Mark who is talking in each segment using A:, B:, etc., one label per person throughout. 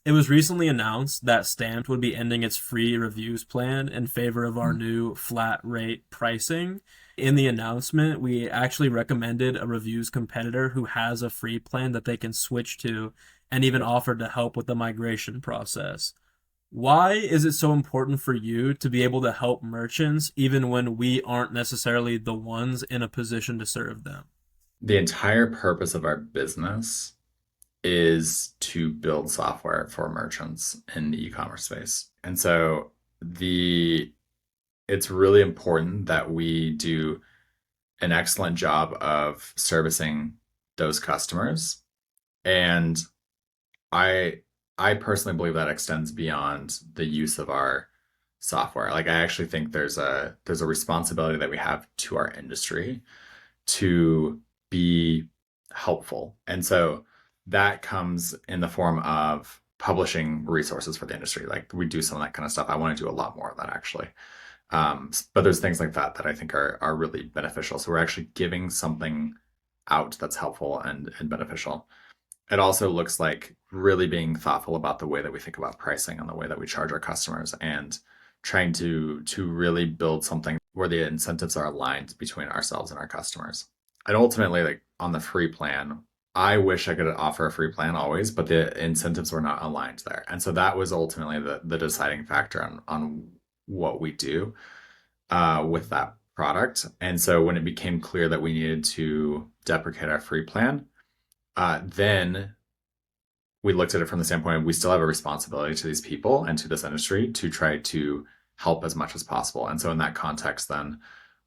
A: It was recently announced that Stamped would be ending its free reviews plan in favor of our new flat rate pricing. In the announcement, we actually recommended a reviews competitor who has a free plan that they can switch to and even offered to help with the migration process. Why is it so important for you to be able to help merchants even when we aren't necessarily the ones in a position to serve them?
B: The entire purpose of our business is to build software for merchants in the e-commerce space. And so the it's really important that we do an excellent job of servicing those customers. And I I personally believe that extends beyond the use of our software. Like I actually think there's a responsibility that we have to our industry to be helpful. And so that comes in the form of publishing resources for the industry. Like we do some of that kind of stuff. I want to do a lot more of that actually. But there's things like that that I think are really beneficial. So we're actually giving something out that's helpful and beneficial. It also looks like really being thoughtful about the way that we think about pricing and the way that we charge our customers and trying to really build something where the incentives are aligned between ourselves and our customers. And ultimately, like on the free plan, I wish I could offer a free plan always, but the incentives were not aligned there. And so that was ultimately the deciding factor on what we do with that product. And so when it became clear that we needed to deprecate our free plan, then we looked at it from the standpoint of we still have a responsibility to these people and to this industry to try to help as much as possible. And so in that context, then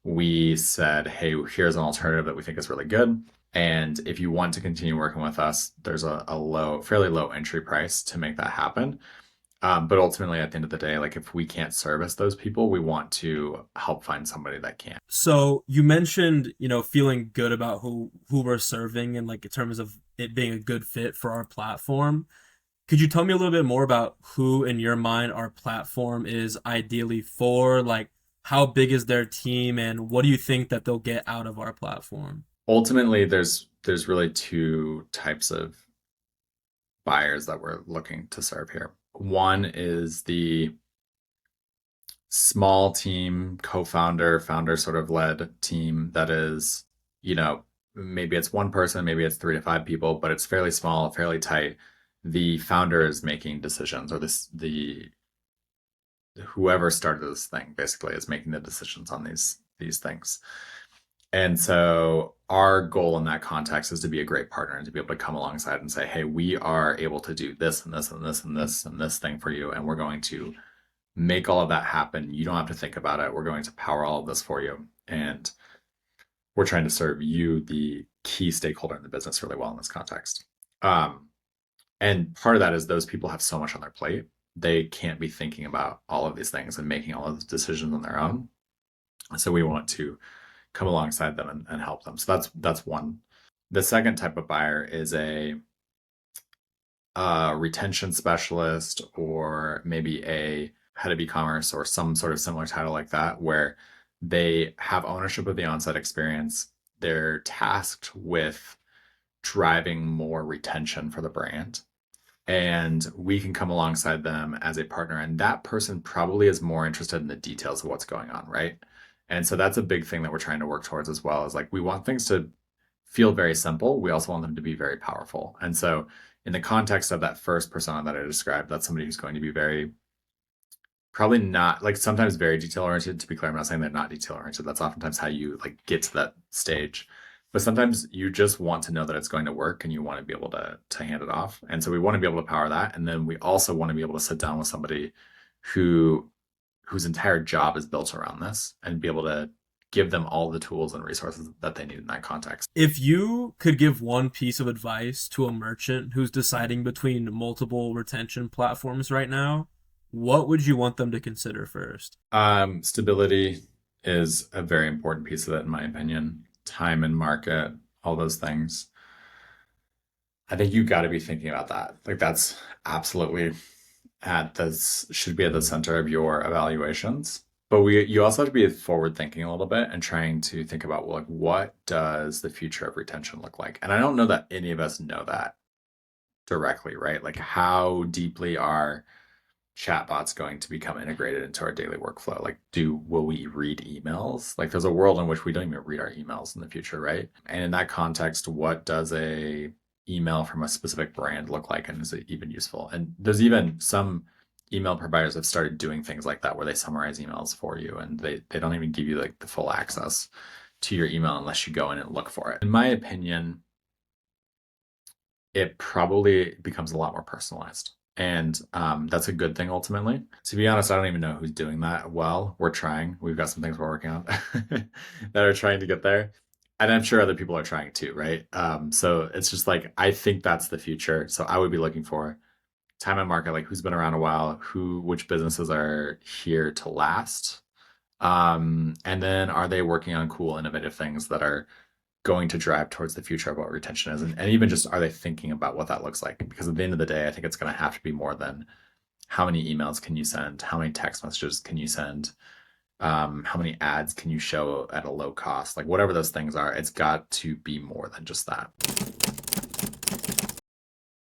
B: we said, hey, here's an alternative that we think is really good. And if you want to continue working with us, there's a fairly low entry price to make that happen. But ultimately, at the end of the day, like if we can't service those people, we want to help find somebody that can.
A: So you mentioned, feeling good about who we're serving and like in terms of it being a good fit for our platform. Could you tell me a little bit more about who in your mind our platform is ideally for? Like how big is their team and what do you think that they'll get out of our platform?
B: Ultimately, there's really two types of buyers that we're looking to serve here. One is the small team, co-founder, founder sort of led team that is, maybe it's one person, maybe it's 3 to 5 people, but it's fairly small, fairly tight. The founder is making decisions, or the whoever started this thing basically is making the decisions on these things. And so our goal in that context is to be a great partner and to be able to come alongside and say, hey, we are able to do this and this and this and this and this thing for you. And we're going to make all of that happen. You don't have to think about it. We're going to power all of this for you. And we're trying to serve you, the key stakeholder in the business, really well in this context. And part of that is those people have so much on their plate. They can't be thinking about all of these things and making all of these decisions on their own. So we want to come alongside them and help them. So that's one. The second type of buyer is a retention specialist or maybe a head of e-commerce or some sort of similar title like that, where they have ownership of the on-site experience. They're tasked with driving more retention for the brand. And we can come alongside them as a partner. And that person probably is more interested in the details of what's going on, right? And so that's a big thing that we're trying to work towards as well, is like we want things to feel very simple. We also want them to be very powerful. And so in the context of that first persona that I described, that's somebody who's going to be very, probably not, like sometimes very detail oriented. To be clear, I'm not saying they're not detail oriented. That's oftentimes how you like get to that stage. But sometimes you just want to know that it's going to work and you want to be able to hand it off. And so we want to be able to power that. And then we also want to be able to sit down with somebody who whose entire job is built around this and be able to give them all the tools and resources that they need in that context.
A: If you could give one piece of advice to a merchant who's deciding between multiple retention platforms right now, what would you want them to consider first?
B: Stability is a very important piece of it, in my opinion. Time and market, all those things. I think you got to be thinking about that. Like that's absolutely should be at the center of your evaluations. But you also have to be forward thinking a little bit and trying to think about, well, like what does the future of retention look like? And I don't know that any of us know that directly, right? Like how deeply are chatbots going to become integrated into our daily workflow? Like, will we read emails? Like, there's a world in which we don't even read our emails in the future, right? And in that context, what does a email from a specific brand look like, and is it even useful? And there's even some email providers have started doing things like that where they summarize emails for you, and they don't even give you like the full access to your email unless you go in and look for it. In my opinion, it probably becomes a lot more personalized. And that's a good thing ultimately. To be honest, I don't even know who's doing that well. We're trying. We've got some things we're working on that are trying to get there. And I'm sure other people are trying too, right? So it's just like, I think that's the future. So I would be looking for time and market, like who's been around a while, which businesses are here to last. And then are they working on cool, innovative things that are going to drive towards the future of what retention is, and even just are they thinking about what that looks like? Because at the end of the day, I think it's going to have to be more than how many emails can you send, how many text messages can you send, how many ads can you show at a low cost, like whatever those things are, it's got to be more than just that.